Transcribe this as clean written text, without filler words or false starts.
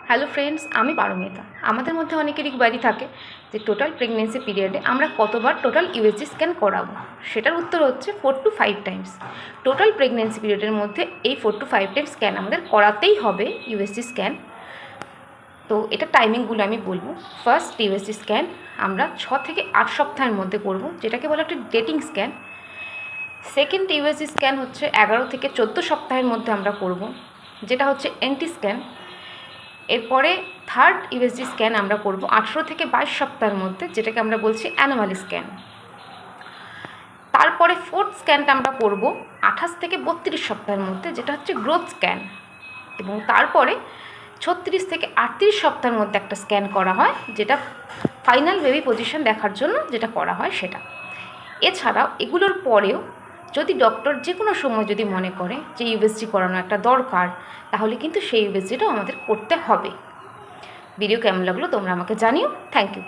Hello friends, আমি পারমিতা। আমাদের মধ্যে অনেকেরই কোয়ারি থাকে যে টোটাল প্রেগনেন্সি পিরিয়ডে আমরা কতবার টোটাল ইউএসজি স্ক্যান করাবো। সেটার উত্তর হচ্ছে 4 to 5 টাইমস। টোটাল প্রেগনেন্সি পিরিয়ডের মধ্যে এই 4 to 5 টাইমস স্ক্যান আমাদের করাতেই হবে, ইউএসজি স্ক্যান। তো এটা টাইমিংগুলো আমি বলবো। ফার্স্ট ইউএসজি স্ক্যান আমরা 6 থেকে 8 সপ্তাহের মধ্যে করব, যেটাকে বলে একটা dating scan. Second USG scan হচ্ছে 11 থেকে 14 সপ্তাহের মধ্যে আমরা করব, যেটা হচ্ছে এনটি স্ক্যান। এরপরে থার্ড ইউএসজি স্ক্যান আমরা করব 18 থেকে 22 সপ্তাহের মধ্যে, যেটাকে আমরা বলছি অ্যানোমালি স্ক্যান। তারপরে ফোর্থ স্ক্যানটা আমরা করব 28 থেকে 32 সপ্তাহের মধ্যে, যেটা হচ্ছে গ্রোথ স্ক্যান। এবং তারপরে 36 থেকে 38 সপ্তাহের মধ্যে একটা স্ক্যান করা হয়, যেটা ফাইনাল বেবি পজিশন দেখার জন্য যেটা করা হয় সেটা। এছাড়াও এগুলোর পরেও যদি ডক্টর যে কোনো সময় যদি মনে করে যে ইউএসজি করানো একটা দরকার, তাহলে কিন্তু সেই ইউএসজিটাও আমাদের করতে হবে। ভিডিও কেমন লাগলো তোমরা আমাকে জানিও। Thank you.